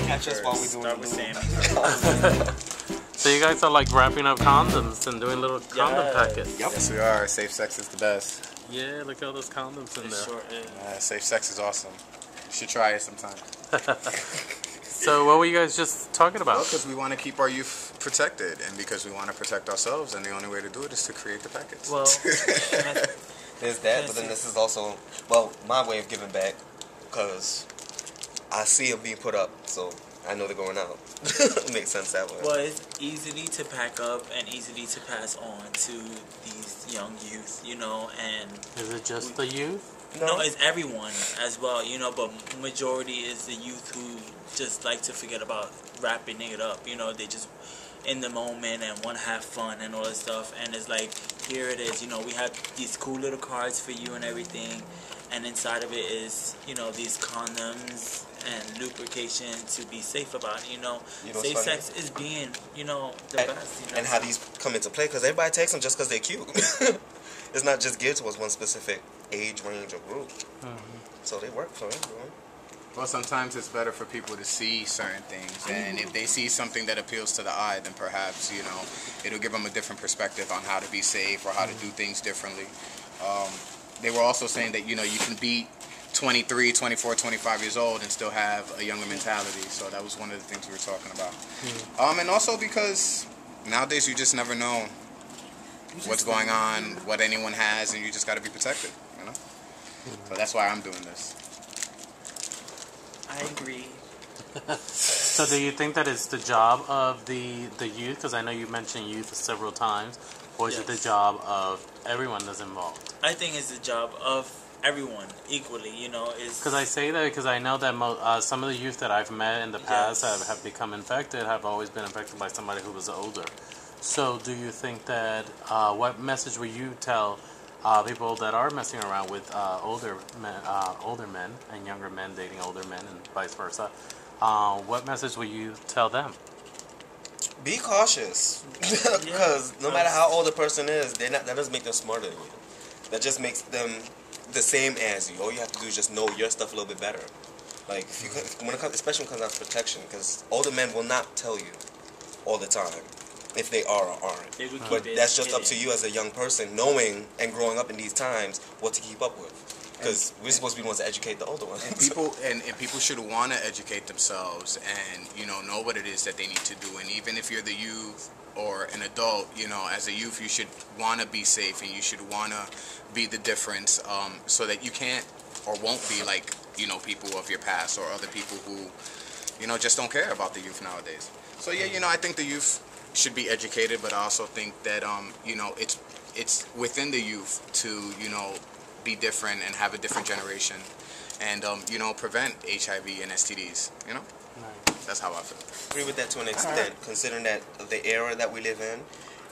Catch us while we doing the So you guys are like wrapping up condoms and doing little condom packets. Yep. Yes, we are. Safe sex is the best. Yeah, look at all those condoms in there. Sure is. Safe sex is awesome. You should try it sometime. So what were you guys just talking about? Well, because we want to keep our youth protected, and because we want to protect ourselves, and the only way to do it is to create the packets. Well, there's that, but then this is also, well, my way of giving back, because I see them being put up, so I know they're going out. Makes sense that way. Well, it's easily to pack up and easily to pass on to these young youth, you know, and... Is it just the youth? No, it's everyone as well, you know, but majority is the youth who just like to forget about wrapping it up, you know, they just in the moment and want to have fun and all that stuff, and it's like, here it is, you know, we have these cool little cards for you and everything, and inside of it is, you know, these condoms and lubrication to be safe about, you know safe sex is being, you know, the best. You know? And how these come into play, because everybody takes them just because they're cute. It's not just geared towards one specific age range or group. So they work for everyone. Well, sometimes it's better for people to see certain things, and if they see something that appeals to the eye, then perhaps, you know, it'll give them a different perspective on how to be safe or how to do things differently. They were also saying that, you know, you can be 23, 24, 25 years old and still have a younger mentality, so that was one of the things we were talking about. And also because nowadays you just never know what's going on, what anyone has, and you just got to be protected, you know? So that's why I'm doing this. I agree. So do you think that it's the job of the youth, because I know you mentioned youth several times, or is it the job of everyone that's involved? I think it's the job of everyone equally, you know. Because I say that because I know that some of the youth that I've met in the past have become infected, have always been infected by somebody who was older. So do you think that, what message will you tell people that are messing around with older men and younger men dating older men and vice versa? What message will you tell them? Be cautious, because no matter how old a person is, that doesn't make them smarter than you. That just makes them the same as you. All you have to do is just know your stuff a little bit better. Like, especially when it comes down to protection, because older men will not tell you all the time if they are or aren't. But that's just up to you as a young person, knowing and growing up in these times what to keep up with. Because we're supposed to be the ones to educate the older ones. And people should want to educate themselves and, you know what it is that they need to do. And even if you're the youth or an adult, you know, as a youth, you should want to be safe and you should want to be the difference, so that you can't or won't be like, you know, people of your past or other people who, you know, just don't care about the youth nowadays. So yeah, you know, I think the youth should be educated, but I also think that, you know, it's within the youth to, you know, be different and have a different generation and, you know, prevent HIV and STDs, you know? That's how I feel. I agree with that to an extent, considering that the era that we live in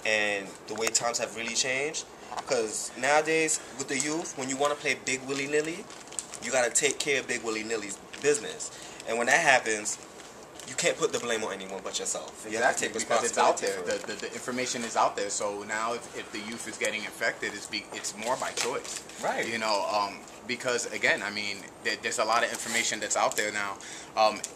and the way times have really changed. Because nowadays, with the youth, when you want to play big willy-nilly, you got to take care of big willy-nilly's business. And when that happens, you can't put the blame on anyone but yourself. You have to take because it's out there. The information is out there. So now if the youth is getting infected, it's more by choice. Right. You know, because again, I mean, there's a lot of information that's out there now,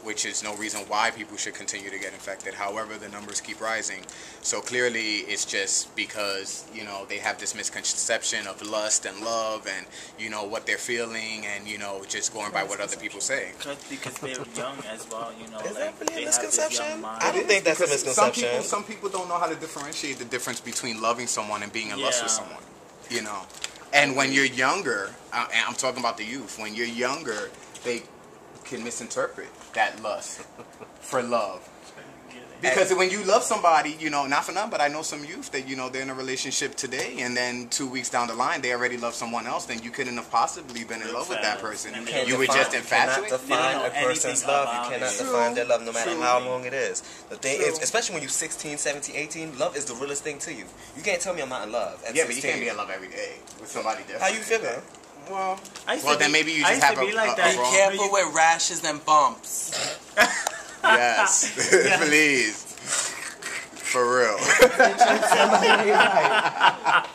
which is no reason why people should continue to get infected. However, the numbers keep rising. So clearly it's just because, you know, they have this misconception of lust and love and, you know, what they're feeling and, you know, just going by what other people say. Because they're young as well, you know. Is that really a misconception? I don't think that's a misconception. Some people don't know how to differentiate the difference between loving someone and being in lust with someone, you know. And when you're younger, and I'm talking about the youth, when you're younger, they can misinterpret that lust for love. Because when you love somebody, you know, not for nothing, but I know some youth that, you know, they're in a relationship today, and then 2 weeks down the line, they already love someone else, then you couldn't have possibly been in love with that person. You were just infatuated. You cannot define a person's love. You cannot define their love no matter how long it is. The thing is, especially when you're 16, 17, 18, love is the realest thing to you. You can't tell me I'm not in love at 16. But you can't be in love every day with somebody different. How you feeling? Well, then maybe you just have a like wrong... Be careful with rashes and bumps. Yes, please. For real.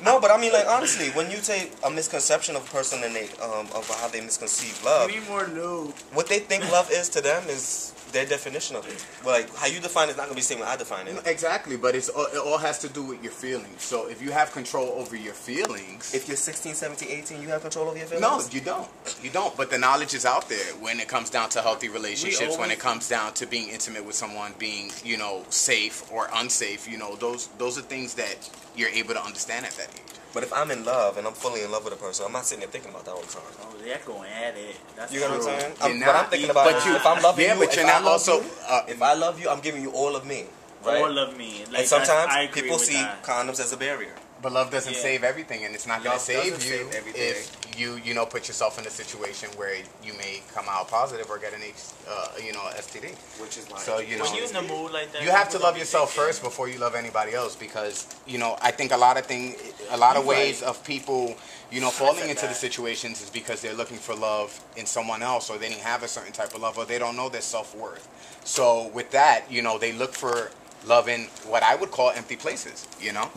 No, but I mean, like, honestly, when you take a misconception of a person and they of how they misconceive love, We need more lube. what they think love is to them is their definition of it. Like, how you define it is not gonna be the same way I define it. Exactly, but it all has to do with your feelings. So if you have control over your feelings, If you're 16, 17, 18, you have control over your feelings. no, you don't. You don't. But the knowledge is out there when it comes down to healthy relationships, when always- it comes down to being intimate with someone, being, you know, safe or unsafe. You know, those are things that you're able to understand at that age. But if I'm in love and I'm fully in love with a person, I'm not sitting there thinking about that all the time. Oh, they're going at it. That's You know what I'm true. saying? You're What not. I'm thinking about But is you- if I'm loving yeah, you, but if you're I not love also. you, if I love you, I'm giving you all of me. Right? All of me. Like, And sometimes I agree people with see that. condoms as a barrier. But love doesn't Yeah. save everything, and it's not going to Love save doesn't you save everything. if you know, put yourself in a situation where you may come out positive or get an STD. Which is why. So you know, When you're in the mood like that, you have to people love don't be yourself thinking. first before you love anybody else, because you know, I think a lot of ways of people, you know, falling said into the that. situations is because they're looking for love in someone else, or they didn't have a certain type of love, or they don't know their self-worth. So with that, you know, they look for love in what I would call empty places, you know.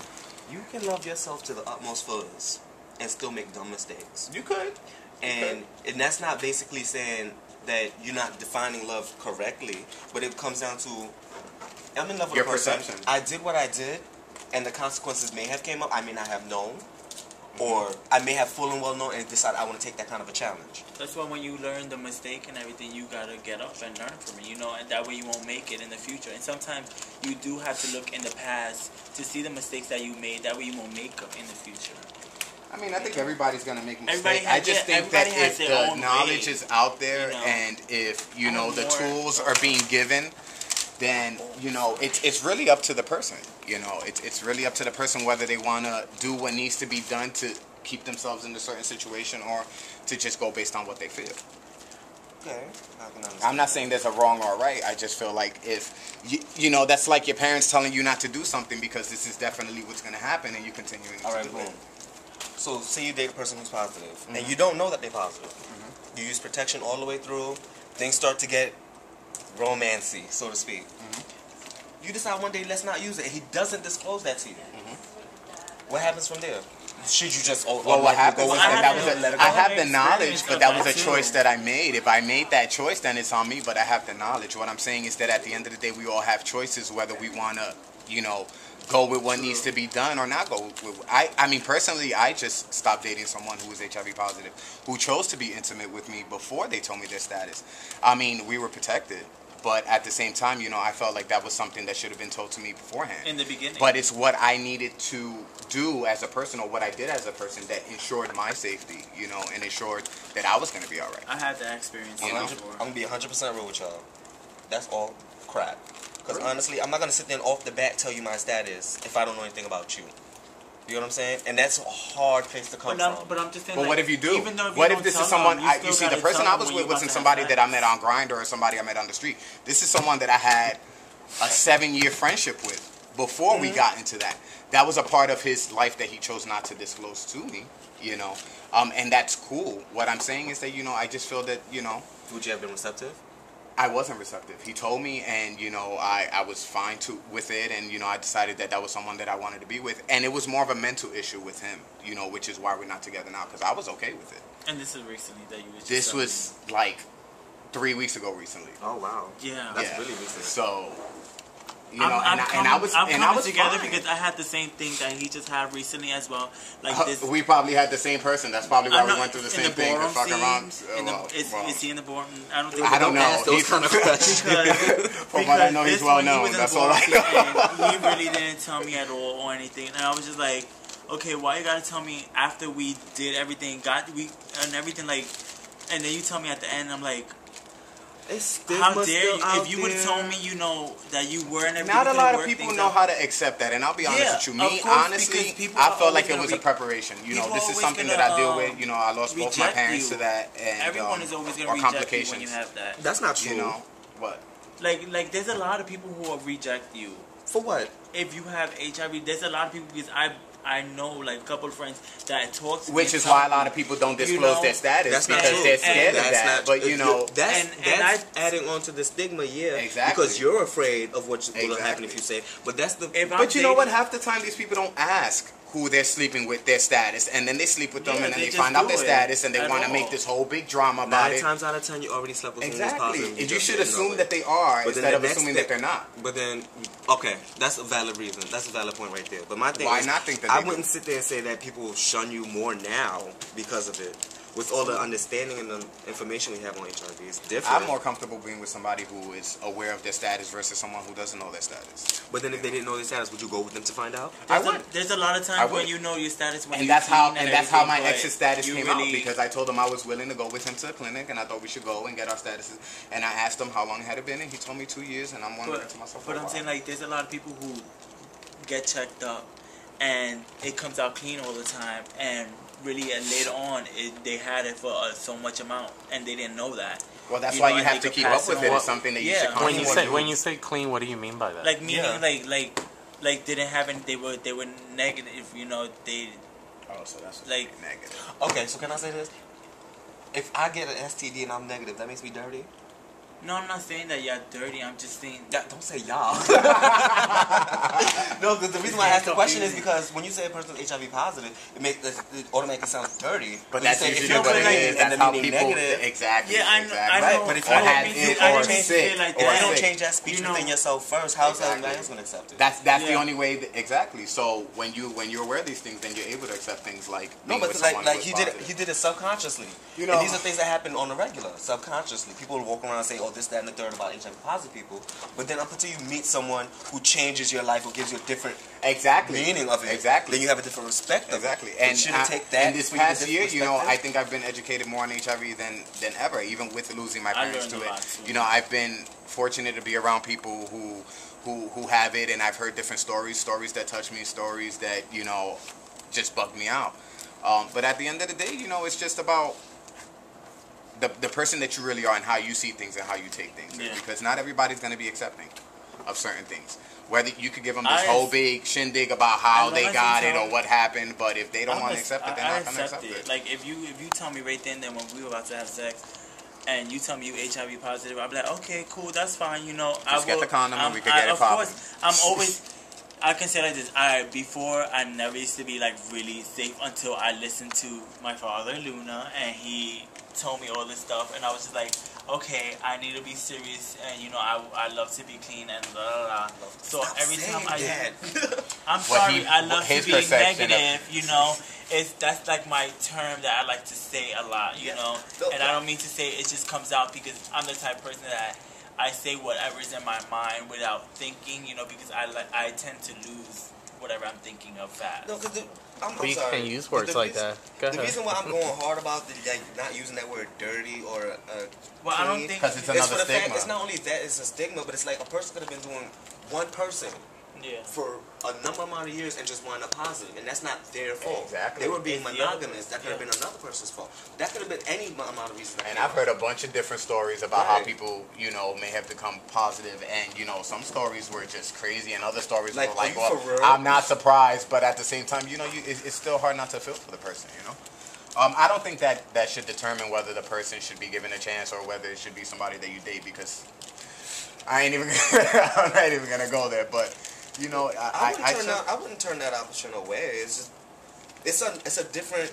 You can love yourself to the utmost fullest and still make dumb mistakes. You could. And that's not basically saying that you're not defining love correctly, but it comes down to I'm in love with Your a person. perception. I did what I did, and the consequences may have came up. I may not have known, or I may have full and well known and decided I want to take that kind of a challenge. That's why when you learn the mistake and everything, you gotta get up and learn from it, you know, and that way you won't make it in the future. And sometimes you do have to look in the past to see the mistakes that you made. That way you won't make them in the future. I mean, I think everybody's gonna make Everybody mistakes. I has- just yeah, think that everybody has if their the own knowledge way, is out there, you know. and if you know the more- tools are being given, then you know it's really up to the person. You know, it's really up to the person whether they wanna do what needs to be done to keep themselves in a certain situation, or to just go based on what they feel. Okay, I can understand. I'm not saying there's a wrong or right. I just feel like if you know, that's like your parents telling you not to do something because this is definitely what's gonna happen, and you continuing All to right, do boom. it. So, say you date a person who's positive, and you don't know that they're positive. You use protection all the way through. Things start to get romancy, so to speak. You decide one day, let's not use it, and he doesn't disclose that to you. What happens from there? Should you just Well, what happened was I that had was the- I have I the had knowledge, experience but of that was that a too. choice that I made. If I made that choice, then it's on me, but I have the knowledge. What I'm saying is that at the end of the day, we all have choices whether we want to, you know, go with what needs to be done or not go with. I mean, personally, I just stopped dating someone who was HIV positive, who chose to be intimate with me before they told me their status. I mean, we were protected. But at the same time, you know, I felt like that was something that should have been told to me beforehand. In the beginning. But it's what I needed to do as a person, or what I did as a person, that ensured my safety, you know, and ensured that I was going to be all right. I had that experience You know? before. I'm gonna be 100% real with y'all. That's all crap. Because honestly, I'm not gonna sit there and off the bat tell you my status if I don't know anything about you. You know what I'm saying? And that's a hard place to come from. But I'm just saying. But like, what if you do? Even though What you if this don't is tell someone, them, you still see, the gotta person tell I them was when with you're wasn't about to somebody have that I met sex. on Grindr or somebody I met on the street. This is someone that I had a 7-year friendship with before we got into that. That was a part of his life that he chose not to disclose to me, you know. And that's cool. What I'm saying is that, you know, I just feel that, you know, Would you have been receptive? I wasn't receptive. He told me, and you know, I was fine with it, and you know, I decided that was someone that I wanted to be with, and it was more of a mental issue with him, you know, which is why we're not together now, because I was okay with it. And this is recently that you was just This was like 3 weeks ago recently. Oh wow. Yeah. That's really recent. So, you know, I'm and I coming was together fine. because I had the same thing that he just had recently as well. Like this. We probably had the same person. That's probably why I'm we not- went through the in same thing. ballroom Fuck around. scene, is he in the boardroom? I don't think. I don't know. ask those He's- kind of questions. From what I know, he's well known. That's all I know. And he really didn't tell me at all or anything, and I was just like, okay, why you gotta tell me after we did everything, and everything, like, and then you tell me at the end? I'm like, how dare you? If you would have told me, you know, that you were and everything. Not a lot of work people things know out. how to accept that, and I'll be honest Yeah, with you. of Me, course, honestly, because people I are felt like always it was a gonna preparation. You know, people this are is always something gonna, that I deal with. You know, I lost both my reject parents you. to that, and Everyone is always gonna or reject you complications. when you have that. That's not true. You know what? Like there's a lot of people who will reject you For what? if you have HIV. There's a lot of people because I know like a couple of friends that talk to me. Which is why a lot of people don't disclose their status That's not because true. they're scared of That's that. not But true. you know, that's adding on to the stigma, Exactly. because you're afraid of what will Exactly. happen if you say. But that's the. but you know what? Half the time, these people don't ask who they're sleeping with, their status, and then they sleep with them, Yeah, and then they they just find out do their it status, and they at want to all. make this whole big drama about 9 it. times out of 10, you already slept with someone who's Exactly, positive. and you should just didn't know assume it. that they are But then instead the of next assuming step- that they're not. But then, okay, that's a valid reason. That's a valid point right there. But my thing Why is, not think that I they wouldn't do? sit there and say that people shun you more now because of it. With all the understanding and the information we have on HIV, it's different. I'm more comfortable being with somebody who is aware of their status versus someone who doesn't know their status. But then if they didn't know their status, would you go with them to find out? I would. There's a lot of I times would. when you know your status when And you're that's how clean my everything, ex's but status you came out really- because I told him I was willing to go with him to the clinic and I thought we should go and get our statuses. And I asked him how long had it been, and he told me 2 years, and I'm wondering to myself. But I'm saying like there's a lot of people who get checked up and it comes out clean all the time, and really later on they had it for so much amount and they didn't know that. Well, that's You why know, you and have they to could keep up pass with it it. on. It's something that you Yeah. should constantly When you say clean, what do you mean by that? Like meaning Yeah. like didn't have any, they were negative, you know, they Oh, so that's like negative. Okay, so can I say this? If I get an STD and I'm negative, that makes me dirty? no, I'm not saying that y'all dirty. I'm just saying Don't say y'all. No, because the reason why I asked the question is because when you say a person's HIV positive, it automatically sounds dirty. But When that's you say if usually you're what it clean is. and That's then how meaning people. negative, Exactly. Yeah, I know. Exactly. I know. But if Or you don't had change it it, or change sick, it like if or you don't sick. change that speech You know- within yourself first, how's Exactly. everybody else going to accept it? That's the Yeah. only way. Exactly. So when you're aware of these things, then you're able to accept things like No, being but with like someone like who he is did positive. he did it subconsciously. You know- and these are things that happen on the regular, subconsciously. People will walk around and say, "Oh, this, that, and the third about HIV positive people," but then up until you meet someone who changes your life or gives you a different Exactly. meaning of it, Exactly. then you have a different respect of Exactly. it. And you shouldn't take that. in this for you to past year, you know, disrespect I it. think I've been educated more on HIV than ever, even with losing my I parents learned to a it. lot, too. You know, I've been fortunate to be around people who have it, and I've heard different stories that touch me, stories that, you know, just bug me out. But at the end of the day, you know, it's just about the person that you really are and how you see things and how you take things. Yeah. Because not everybody's going to be accepting of certain things. Whether you could give them this I- whole big shindig about how I they know, got I it or know. what happened, but if they don't I'm want to a- accept it, they're I not going to accept it. Like if you tell me right then that when we were about to have sex, and you tell me you HIV positive, I'll be like, okay, cool, that's fine. You know, I Just get will, the condom and we can I- get it Of popping. course, I'm always. I can say like this. Before I never used to be like really safe until I listened to my father Luna, and he told me all this stuff, and I was just like, okay, I need to be serious, and you know, I love to be clean and blah blah blah. So Stop every time I, saying that. I'm What sorry, he- I love his to be perception of- negative. You know, that's like my term that I like to say a lot. You know, No, and I don't mean to say it just comes out because I'm the type of person that I say whatever's in my mind without thinking. You know, because I tend to lose whatever I'm thinking of fast. No, because I'm But you sorry. can't use But words the like reason- that. Go The ahead. reason why I'm going hard about like not using that word dirty or Well, I don't clean, think 'Cause it's it's another for the fact stigma. it's not only that it's a stigma, but it's like a person could have been doing one person yeah. for a number amount of years and just wind up positive, and that's not their fault. Exactly. They were being It's the other monogamous. That could have been another person's fault. That could have been any amount of reason. And I've heard a bunch of different stories about how Right. people, you know, may have become positive, and you know, some stories were just crazy, and other stories Like, were like, are you well, for real? I'm not surprised, but at the same time, you know, it's still hard not to feel for the person, you know. I don't think that should determine whether the person should be given a chance or whether it should be somebody that you date, because I'm not even gonna go there, but you know, I wouldn't turn that option away. It's just it's a different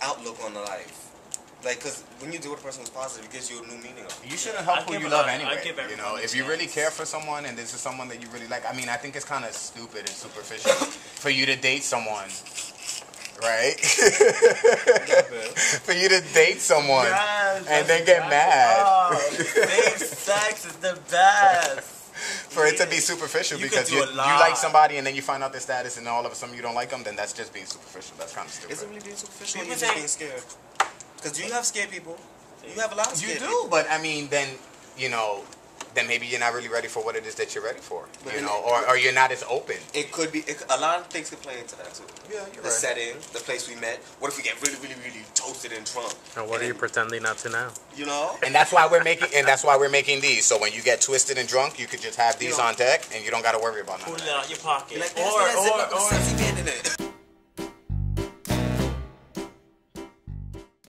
outlook on the life. Like, because when you deal with a person who's positive, it gives you a new meaning of it. You shouldn't help I who give you a love lot- I anyway. give You everyone know, a if you really chance. care for someone and this is someone that you really like, I mean, I think it's kind of stupid and superficial for you to date someone, right? For you to date someone Yes, and then get mad. Oh, safe sex is the best. For it to be superficial You because could do you a lot. like somebody and then you find out their status and all of a sudden you don't like them, then that's just being superficial. That's kind of stupid. Is it really being superficial or People you just say- being scared? Because you have scared people. You have a lot of You scared do, people. but I mean, then, you know, then maybe you're not really ready for what it is that you're ready for, But you then know, or you're not as open. It could be, a lot of things could play into that too. Yeah, you're The setting, the place we met. What if we get really, really, really toasted and drunk? And what are you pretending not to know? You know? And that's why we're making these. So when you get twisted and drunk, you could just have these You know- on deck, and you don't got to worry about Pull nothing. it out your pocket. Like, that's what I said, or sexy man in it.